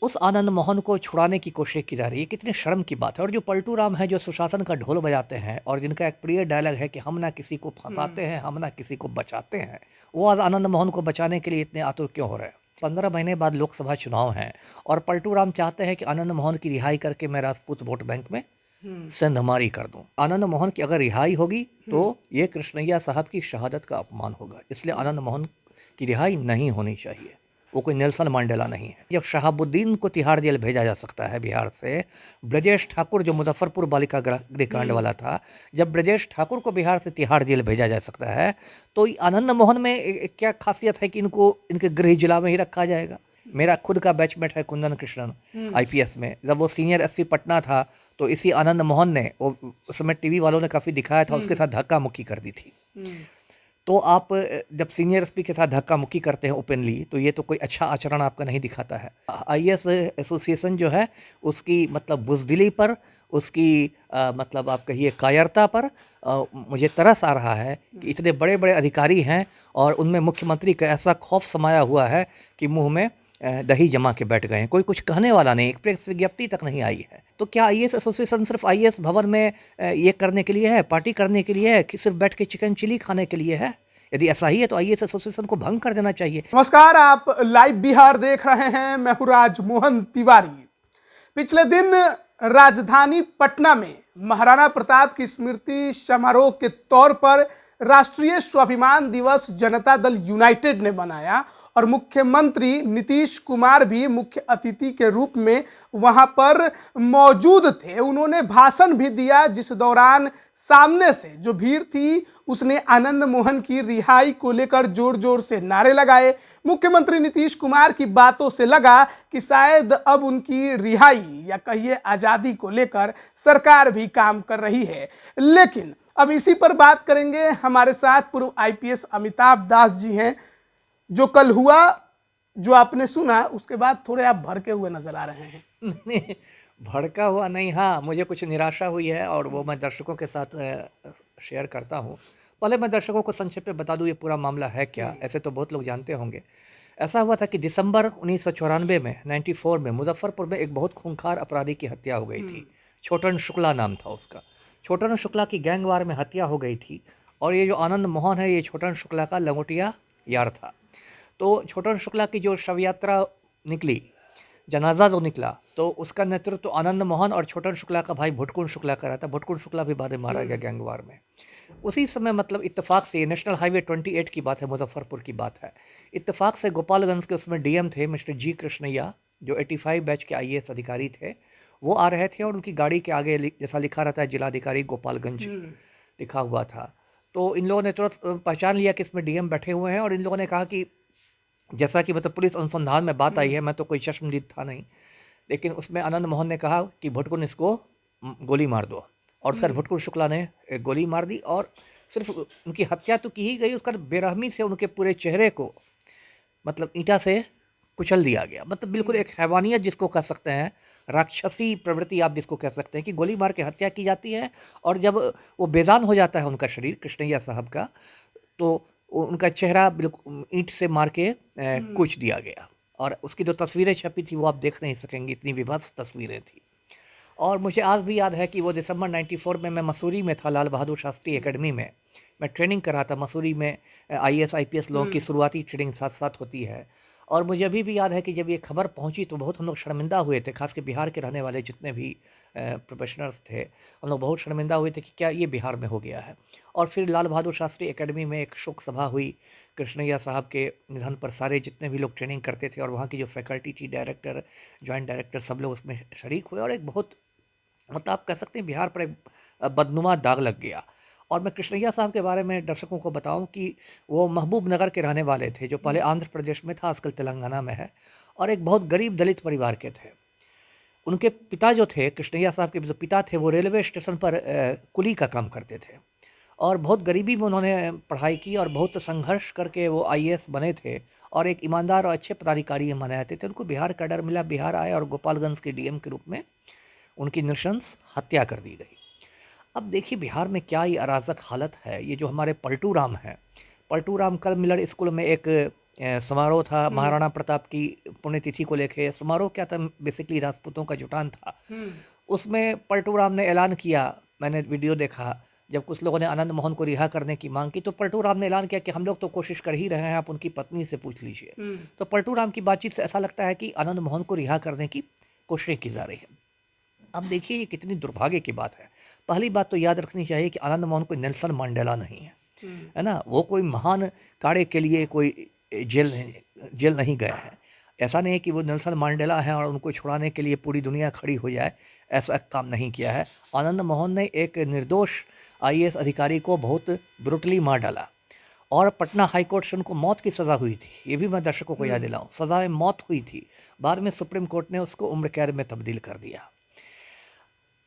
उस आनंद मोहन को छुड़ाने की कोशिश की जा रही है। कितनी शर्म की बात है। और जो पलटू राम है, जो सुशासन का ढोल बजाते हैं और जिनका एक प्रिय डायलॉग है कि हम ना किसी को फंसाते हैं, हम ना किसी को बचाते हैं, वो आज आनंद मोहन को बचाने के लिए इतने आतुर क्यों हो रहे हैं? 15 महीने बाद लोकसभा चुनाव हैं और पलटू राम चाहते हैं कि आनंद मोहन की रिहाई करके मैं राजपूत वोट बैंक में सेंधमारी कर दूं। आनंद मोहन की अगर रिहाई होगी तो ये कृष्णैया साहब की शहादत का अपमान होगा। इसलिए आनंद मोहन की रिहाई नहीं होनी चाहिए। वो कोई नेल्सन मंडेला नहीं है। जब शहाबुद्दीन को तिहाड़ जेल भेजा जा सकता है बिहार से, ब्रजेश ठाकुर जो मुजफ्फरपुर बालिका गृह कांड वाला था, जब ब्रजेश ठाकुर को बिहार से तिहाड़ जेल भेजा जा सकता है, तो आनंद मोहन में क्या खासियत है कि इनको इनके गृह जिला में ही रखा जाएगा? मेरा खुद का बैचमेट है कुंदन कृष्णन आईपीएस में। जब वो सीनियर एसपी पटना था तो इसी आनंद मोहन ने, वो उस समय टीवी वालों ने काफ़ी दिखाया था, उसके साथ धक्का मुक्की कर दी थी। तो आप जब सीनियर एसपी के साथ धक्का मुक्की करते हैं ओपनली, तो ये तो कोई अच्छा आचरण आपका नहीं दिखाता है। आईएएस एसोसिएशन जो है, उसकी मतलब बुज़दिली पर, उसकी मतलब आप कहिए कायरता पर मुझे तरस आ रहा है कि इतने बड़े बड़े अधिकारी हैं और उनमें मुख्यमंत्री का ऐसा खौफ समाया हुआ है कि मुंह में दही जमा के बैठ गए हैं। कोई कुछ कहने वाला नहीं, एक प्रेस विज्ञप्ति तक नहीं आई है। तो क्या आईएएस एसोसिएशन सिर्फ आईएएस भवन में ये करने के लिए है, पार्टी करने के लिए है, कि सिर्फ बैठ के चिकन चिली खाने के लिए है? यदि ऐसा ही है तो आईएएस एसोसिएशन को भंग कर देना चाहिए। नमस्कार, आप लाइव बिहार देख रहे हैं। मैं हूं राजमोहन तिवारी। पिछले दिन राजधानी पटना में महाराणा प्रताप की स्मृति समारोह के तौर पर राष्ट्रीय स्वाभिमान दिवस जनता दल यूनाइटेड ने मनाया और मुख्यमंत्री नीतीश कुमार भी मुख्य अतिथि के रूप में वहां पर मौजूद थे। उन्होंने भाषण भी दिया, जिस दौरान सामने से जो भीड़ थी उसने आनंद मोहन की रिहाई को लेकर जोर जोर से नारे लगाए। मुख्यमंत्री नीतीश कुमार की बातों से लगा कि शायद अब उनकी रिहाई या कहिए आजादी को लेकर सरकार भी काम कर रही है। लेकिन अब इसी पर बात करेंगे। हमारे साथ पूर्व आईपीएस अमिताभ दास जी हैं। जो कल हुआ, जो आपने सुना, उसके बाद थोड़े आप भड़के हुए नजर आ रहे हैं। नहीं, भड़का हुआ नहीं। हाँ, मुझे कुछ निराशा हुई है और वो मैं दर्शकों के साथ शेयर करता हूँ। पहले मैं दर्शकों को संक्षेप में बता दूँ ये पूरा मामला है क्या। ऐसे तो बहुत लोग जानते होंगे। ऐसा हुआ था कि दिसंबर 1994 में 94 में मुजफ्फरपुर में एक बहुत खूंखार अपराधी की हत्या हो गई थी। छोटन शुक्ला नाम था उसका। छोटन शुक्ला की गैंगवार में हत्या हो गई थी और ये जो आनंद मोहन है, ये छोटन शुक्ला का लंगोटिया यार था। तो छोटन शुक्ला की जो शव यात्रा निकली, जनाजा जो निकला, तो उसका नेतृत्व तो आनंद मोहन और छोटन शुक्ला का भाई भुटकुन शुक्ला का रहा था। भुटकुन शुक्ला भी बाद में मारा गया गैंगवार में। उसी समय मतलब इत्तेफाक से, नेशनल हाईवे 28 की बात है, मुजफ्फरपुर की बात है, इत्तेफाक से गोपालगंज के उसमें डीएम थे मिस्टर जी कृष्णैया, जो 85 बैच के आईएएस अधिकारी थे। वो आ रहे थे और उनकी गाड़ी के आगे जैसा लिखा रहता है जिलाधिकारी गोपालगंज लिखा हुआ था। तो इन लोगों ने तुरंत पहचान लिया कि इसमें डीएम बैठे हुए हैं और इन लोगों ने कहा कि, जैसा कि मतलब पुलिस अनुसंधान में बात आई है, मैं तो कोई चश्मदीद था नहीं, लेकिन उसमें आनंद मोहन ने कहा कि भुटकुन इसको गोली मार दो, और उसका भुटकुन शुक्ला ने एक गोली मार दी। और सिर्फ उनकी हत्या तो की ही गई, उसका बेरहमी से उनके पूरे चेहरे को मतलब ईंटा से कुचल दिया गया। मतलब बिल्कुल एक हैवानियत जिसको कह सकते हैं, राक्षसी प्रवृत्ति आप जिसको कह सकते हैं, कि गोली मार के हत्या की जाती है और जब वो बेजान हो जाता है उनका शरीर कृष्णैया साहब का, तो उनका चेहरा बिल्कुल ईंट से मार के कूच दिया गया। और उसकी जो तस्वीरें छपी थी वो आप देख नहीं सकेंगे, इतनी विभत्स तस्वीरें थी। और मुझे आज भी याद है कि वो दिसंबर 94 में मैं मसूरी में था, लाल बहादुर शास्त्री एकेडमी में मैं ट्रेनिंग कर रहा था। मसूरी में आईएएस आईपीएस लोगों की शुरुआती ट्रेनिंग साथ साथ होती है। और मुझे अभी भी याद है कि जब ये खबर पहुंची तो बहुत हम लोग शर्मिंदा हुए थे, खास के बिहार के रहने वाले जितने भी प्रोफेशनल्स थे, हम लोग बहुत शर्मिंदा हुए थे कि क्या ये बिहार में हो गया है। और फिर लाल बहादुर शास्त्री एकेडमी में एक शोक सभा हुई कृष्णैया साहब के निधन पर। सारे जितने भी लोग ट्रेनिंग करते थे और वहाँ की जो फैकल्टी थी, डायरेक्टर, जॉइंट डायरेक्टर, सब लोग उसमें शरीक हुए और एक बहुत मतलब आप कह सकते हैं बिहार पर एक बदनुमा दाग लग गया। और मैं कृष्णैया साहब के बारे में दर्शकों को बताऊं कि वो महबूब नगर के रहने वाले थे, जो पहले आंध्र प्रदेश में था, आजकल तेलंगाना में है, और एक बहुत गरीब दलित परिवार के थे। उनके पिता जो थे, कृष्णैया साहब के जो पिता थे, वो रेलवे स्टेशन पर कुली का काम करते थे और बहुत गरीबी में उन्होंने पढ़ाई की और बहुत संघर्ष करके वो आईएएस बने थे और एक ईमानदार और अच्छे पदाधिकारी माने जाते थे। उनको बिहार कैडर मिला, बिहार आए और गोपालगंज के डीएम के रूप में उनकी नृशंस हत्या कर दी गई। अब देखिए बिहार में क्या ये अराजक हालत है। ये जो हमारे पलटू राम हैं, पलटू राम कल मिलर स्कूल में एक समारोह था महाराणा प्रताप की पुण्यतिथि को लेके। समारोह क्या था, बेसिकली राजपूतों का जुटान था। उसमें पलटू राम ने ऐलान किया, मैंने वीडियो देखा, जब कुछ लोगों ने आनंद मोहन को रिहा करने की मांग की तो पलटू राम ने ऐलान किया कि हम लोग तो कोशिश कर ही रहे हैं, आप उनकी पत्नी से पूछ लीजिए। तो पलटू राम की बातचीत से ऐसा लगता है कि आनंद मोहन को रिहा करने की कोशिश की जा रही है। अब देखिए ये कितनी दुर्भाग्य की बात है। पहली बात तो याद रखनी चाहिए कि आनंद मोहन कोई नेल्सन मंडेला नहीं है, है ना। वो कोई महान कार्य के लिए कोई जेल नहीं गए हैं। ऐसा नहीं है कि वो नेल्सन मंडेला हैं और उनको छुड़ाने के लिए पूरी दुनिया खड़ी हो जाए, ऐसा काम नहीं किया है। आनंद मोहन ने एक निर्दोष आईएएस अधिकारी को बहुत ब्रुटली मार डाला और पटना हाई कोर्ट से उनको मौत की सज़ा हुई थी। ये भी मैं दर्शकों को याद दिलाऊं, सज़ा में मौत हुई थी। बाद में सुप्रीम कोर्ट ने उसको उम्र कैद में तब्दील कर दिया,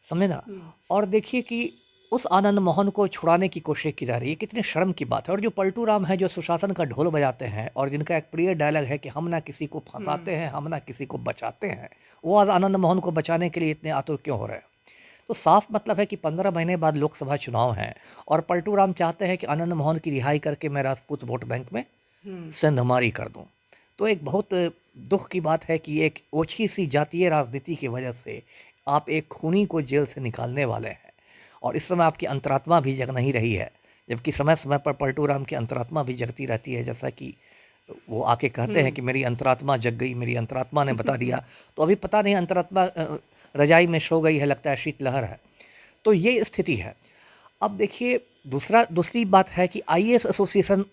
समझे ना। और देखिए कि उस आनंद मोहन को छुड़ाने की कोशिश की जा रही है, कितने शर्म की बात है। और जो पलटू राम है, जो सुशासन का ढोल बजाते हैं और जिनका एक प्रिय डायलॉग है कि हम ना किसी को फंसाते हैं, हम ना किसी को बचाते हैं, वो आज आनंद मोहन को बचाने के लिए इतने आतुर क्यों हो रहे हैं। तो साफ मतलब है कि 15 महीने बाद लोकसभा चुनाव हैं और पलटू राम चाहते हैं कि आनंद मोहन की रिहाई करके मैं राजपूत वोट बैंक में सेंधमारी कर दूं। तो एक बहुत दुख की बात है कि एक ओछी सी जातीय राजनीति की वजह से आप एक खूनी को जेल से निकालने वाले हैं और इस समय आपकी अंतरात्मा भी जग नहीं रही है, जबकि समय समय पर पलटू राम की अंतरात्मा भी जगती रहती है। जैसा कि वो आके कहते हैं कि मेरी अंतरात्मा जग गई, मेरी अंतरात्मा ने बता दिया। तो अभी पता नहीं अंतरात्मा रजाई में सो गई है, लगता है शीतलहर है। तो ये स्थिति है। अब देखिए दूसरी बात है कि आईएएस एसोसिएशन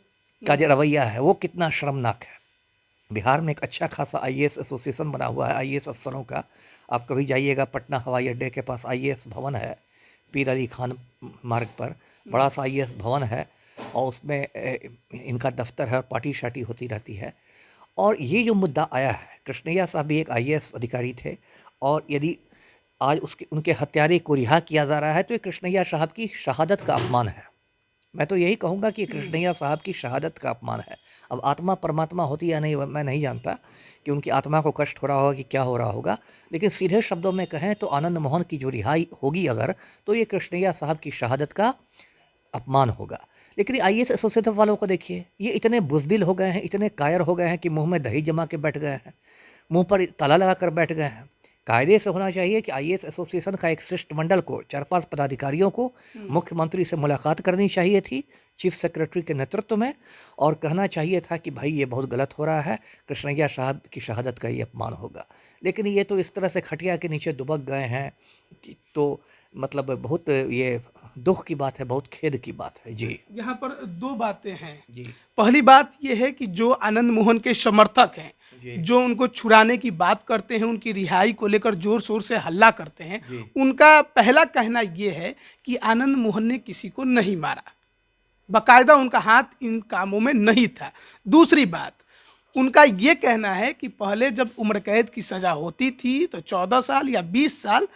का जो रवैया है वो कितना शर्मनाक है। बिहार में एक अच्छा खासा आईएएस एसोसिएशन बना हुआ है आईएएस अफसरों का। आप कभी जाइएगा, पटना हवाई अड्डे के पास आईएएस भवन है, पीर अली खान मार्ग पर बड़ा सा आईएएस भवन है और उसमें इनका दफ्तर है और पार्टी शार्टी होती रहती है। और ये जो मुद्दा आया है, कृष्णैया साहब भी एक आईएएस अधिकारी थे और यदि आज उनके हत्यारे को रिहा किया जा रहा है तो ये कृष्णैया साहब की शहादत का अपमान है। मैं तो यही कहूँगा कि कृष्णैया साहब की शहादत का अपमान है। अब आत्मा परमात्मा होती है या नहीं मैं नहीं जानता कि उनकी आत्मा को कष्ट हो रहा होगा कि क्या हो रहा होगा, लेकिन सीधे शब्दों में कहें तो आनंद मोहन की जो रिहाई होगी अगर, तो ये कृष्णैया साहब की शहादत का अपमान होगा। लेकिन आईएएस एसोसिएशन वालों को देखिए, ये इतने बुज़दिल हो गए हैं, इतने कायर हो गए हैं कि मुंह में दही जमा के बैठ गए हैं, मुंह पर ताला लगा कर बैठ गए हैं। कायदे से होना चाहिए कि आईएएस एसोसिएशन का एक शिष्टमंडल को 4-5 पदाधिकारियों को मुख्यमंत्री से मुलाकात करनी चाहिए थी चीफ सेक्रेटरी के नेतृत्व में और कहना चाहिए था कि भाई ये बहुत गलत हो रहा है, कृष्णैया साहब की शहादत का ये अपमान होगा। लेकिन ये तो इस तरह से खटिया के नीचे दुबक गए हैं कि तो मतलब बहुत ये दुख की बात है, बहुत खेद की बात है। जी, यहाँ पर दो बातें हैं। जी, पहली बात यह है कि जो आनंद मोहन के समर्थक हैं, जी, जो उनको छुड़ाने की बात करते हैं, उनकी रिहाई को लेकर जोर शोर से हल्ला करते हैं, जी। उनका पहला कहना यह है कि आनंद मोहन ने किसी को नहीं मारा, बाकायदा उनका हाथ इन कामों में नहीं था। दूसरी बात, उनका ये कहना है कि पहले जब उम्र कैद की सज़ा होती थी तो 14 साल या 20 साल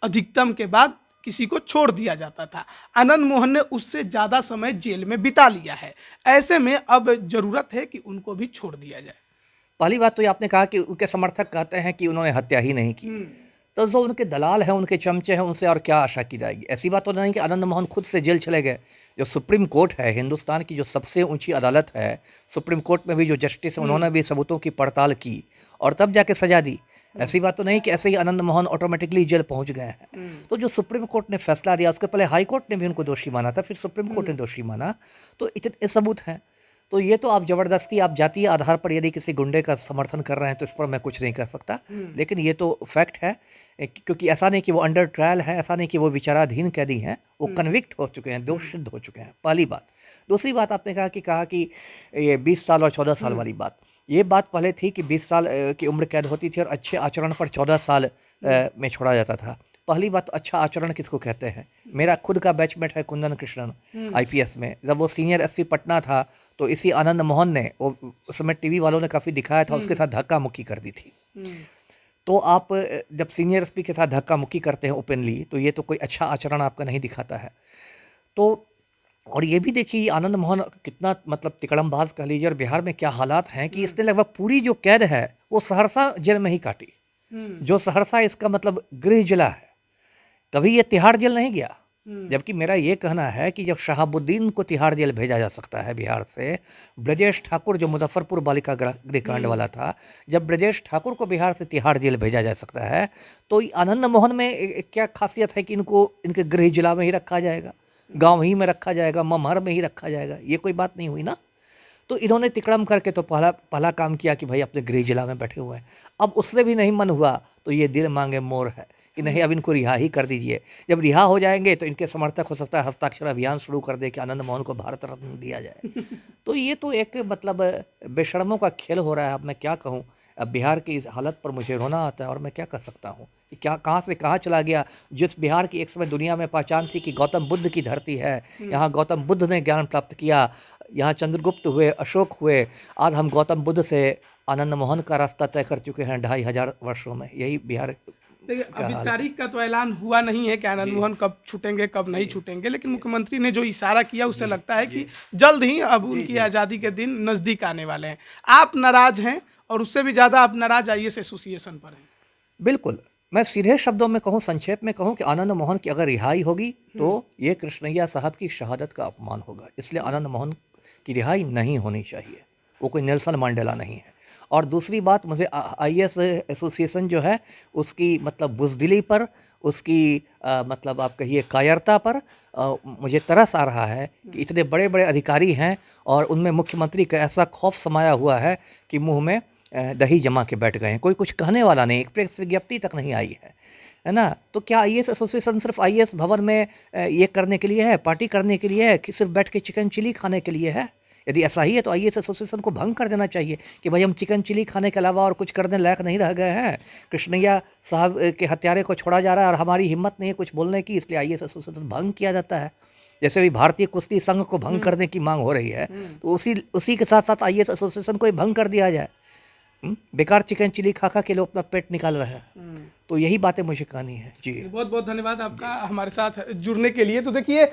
अधिकतम के बाद किसी को छोड़ दिया जाता था। आनंद मोहन ने उससे ज़्यादा समय जेल में बिता लिया है, ऐसे में अब ज़रूरत है कि उनको भी छोड़ दिया जाए। पहली बात तो ये आपने कहा कि उनके समर्थक कहते हैं कि उन्होंने हत्या ही नहीं की, तो जो उनके दलाल हैं, उनके चमचे हैं, उनसे और क्या आशा की जाएगी। ऐसी बात तो नहीं कि आनंद मोहन खुद से जेल चले गए। जो सुप्रीम कोर्ट है, हिंदुस्तान की जो सबसे ऊंची अदालत है, सुप्रीम कोर्ट में भी जो जस्टिस है उन्होंने भी सबूतों की पड़ताल की और तब जाके सजा दी। ऐसी बात तो नहीं कि ऐसे ही आनंद मोहन ऑटोमेटिकली जेल पहुंच गए हैं। तो जो सुप्रीम कोर्ट ने फैसला दिया, उसके पहले हाई कोर्ट ने भी उनको दोषी माना था, फिर सुप्रीम कोर्ट ने दोषी माना, तो इतने सबूत हैं। तो ये तो आप ज़बरदस्ती आप जातीय आधार पर यदि किसी गुंडे का समर्थन कर रहे हैं तो इस पर मैं कुछ नहीं कर सकता, लेकिन ये तो फैक्ट है क्योंकि ऐसा नहीं कि वो अंडर ट्रायल है, ऐसा नहीं कि वो विचाराधीन कैदी हैं, वो कन्विक्ट हो चुके हैं, दोष सिद्ध हो चुके हैं। पहली बात। दूसरी बात आपने कहा कि ये 20 साल और 14 साल वाली बात, ये बात पहले थी कि 20 साल की उम्र कैद होती थी और अच्छे आचरण पर 14 साल में छोड़ा जाता था। पहली बात, अच्छा आचरण किसको कहते हैं? मेरा खुद का बैचमेट है कुंदन कृष्णन आईपीएस में, जब वो सीनियर एसपी पटना था तो इसी आनंद मोहन ने, वो उस समय टीवी वालों ने काफ़ी दिखाया था, उसके साथ धक्का मुक्की कर दी थी। तो आप जब सीनियर एसपी के साथ धक्का मुक्की करते हैं ओपनली, तो ये तो कोई अच्छा आचरण आपका नहीं दिखाता है। तो और ये भी देखिए आनंद मोहन कितना मतलब तिकड़मबाज कह लीजिए, और बिहार में क्या हालात हैं कि इसने लगभग पूरी जो कैद है वो सहरसा जेल में ही काटी, जो सहरसा इसका मतलब गृह जिला है। कभी ये तिहाड़ जेल नहीं गया, जबकि मेरा ये कहना है कि जब शहाबुद्दीन को तिहाड़ जेल भेजा जा सकता है बिहार से, ब्रजेश ठाकुर जो मुजफ्फरपुर बालिका गृहकांड वाला था, जब ब्रजेश ठाकुर को बिहार से तिहाड़ जेल भेजा जा सकता है, तो आनंद मोहन में क्या खासियत है कि इनको इनके गृह जिला में ही रखा जाएगा, गांव ही में रखा जाएगा, ममहर में ही रखा जाएगा? ये कोई बात नहीं हुई ना। तो इन्होंने तिकड़म करके तो पहला काम किया कि भाई अपने गृह जिला में बैठे हुए हैं। अब उससे भी नहीं मन हुआ तो ये दिल मांगे मोर है कि नहीं, अब इनको रिहा ही कर दीजिए। जब रिहा हो जाएंगे तो इनके समर्थक हो सकता है हस्ताक्षर अभियान शुरू कर दे कि आनंद मोहन को भारत रत्न दिया जाए। तो ये तो एक मतलब बेशर्मों का खेल हो रहा है। अब मैं क्या कहूँ, अब बिहार की इस हालत पर मुझे रोना आता है और मैं क्या कर सकता हूँ कि क्या कहाँ से कहाँ चला गया। जिस बिहार की एक समय दुनिया में पहचान थी कि गौतम बुद्ध की धरती है, यहाँ गौतम बुद्ध ने ज्ञान प्राप्त किया, यहाँ चंद्रगुप्त हुए, अशोक हुए, आज हम गौतम बुद्ध से आनंद मोहन का रास्ता तय कर चुके हैं 2500 वर्षों में। यही बिहार देखिए, का अभी हाल है। तारीख का तो ऐलान हुआ नहीं है कि आनंद मोहन कब छूटेंगे कब नहीं छूटेंगे, लेकिन मुख्यमंत्री ने जो इशारा किया उससे लगता है कि जल्द ही अब उनकी आज़ादी के दिन नज़दीक आने वाले हैं। आप नाराज हैं और उससे भी ज़्यादा आप नाराज आईएएस एसोसिएशन पर हैं। बिल्कुल, मैं सीधे शब्दों में कहूँ, संक्षेप में कहूँ कि आनंद मोहन की अगर रिहाई होगी तो ये कृष्णैया साहब की शहादत का अपमान होगा। इसलिए आनंद मोहन की रिहाई नहीं होनी चाहिए। वो कोई नेल्सन मंडेला नहीं है। और दूसरी बात, मुझे आईएएस एसोसिएशन जो है उसकी मतलब बुज़दिली पर, उसकी मतलब आप कहिए कायरता पर मुझे तरस आ रहा है कि इतने बड़े-बड़े अधिकारी हैं और उनमें मुख्यमंत्री का ऐसा खौफ समाया हुआ है कि मुँह में दही जमा के बैठ गए हैं। कोई कुछ कहने वाला नहीं, एक प्रेस विज्ञप्ति तक नहीं आई है ना? तो क्या आईएएस एसोसिएशन सिर्फ आईएएस भवन में ये करने के लिए है, पार्टी करने के लिए है कि सिर्फ बैठ के चिकन चिली खाने के लिए है? यदि ऐसा ही है तो आईएएस एसोसिएशन को भंग कर देना चाहिए कि भाई हम चिकन चिली खाने के अलावा और कुछ करने लायक नहीं रह गए हैं। कृष्णैया साहब के हत्यारे को छोड़ा जा रहा है और हमारी हिम्मत नहीं है कुछ बोलने की, इसलिए आईएएस एसोसिएशन भंग किया जाता है। जैसे भी भारतीय कुश्ती संघ को भंग करने की मांग हो रही है, तो उसी के साथ साथ आईएएस एसोसिएशन को ही भंग कर दिया जाए। बेकार चिकन चिली खा खा के लोग अपना पेट निकाल रहे हैं। तो यही बातें मुझे कहनी है जी। बहुत बहुत धन्यवाद आपका हमारे साथ जुड़ने के लिए। तो देखिए,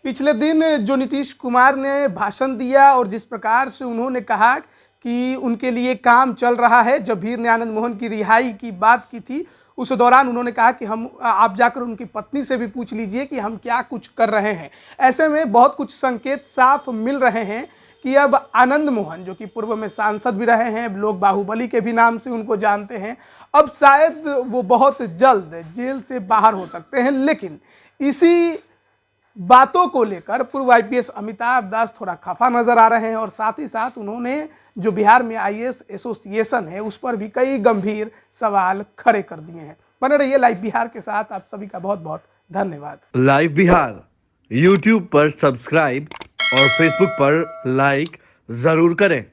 पिछले दिन जो नीतीश कुमार ने भाषण दिया और जिस प्रकार से उन्होंने कहा कि उनके लिए काम चल रहा है, जब भीर ने आनंद मोहन की रिहाई की बात की थी उस दौरान उन्होंने कहा कि हम आप जाकर उनकी पत्नी से भी पूछ लीजिए कि हम क्या कुछ कर रहे हैं। ऐसे में बहुत कुछ संकेत साफ मिल रहे हैं कि अब आनंद मोहन, जो कि पूर्व में सांसद भी रहे हैं, लोग बाहुबली के भी नाम से उनको जानते हैं, अब शायद वो बहुत जल्द जेल से बाहर हो सकते हैं। लेकिन इसी बातों को लेकर पूर्व आईपीएस अमिताभ दास थोड़ा खफा नजर आ रहे हैं और साथ ही साथ उन्होंने जो बिहार में आईएएस एसोसिएशन है उस पर भी कई गंभीर सवाल खड़े कर दिए हैं। बने रहिए लाइव बिहार के साथ। आप सभी का बहुत बहुत धन्यवाद। लाइव बिहार यूट्यूब पर सब्सक्राइब और फेसबुक पर लाइक जरूर करें।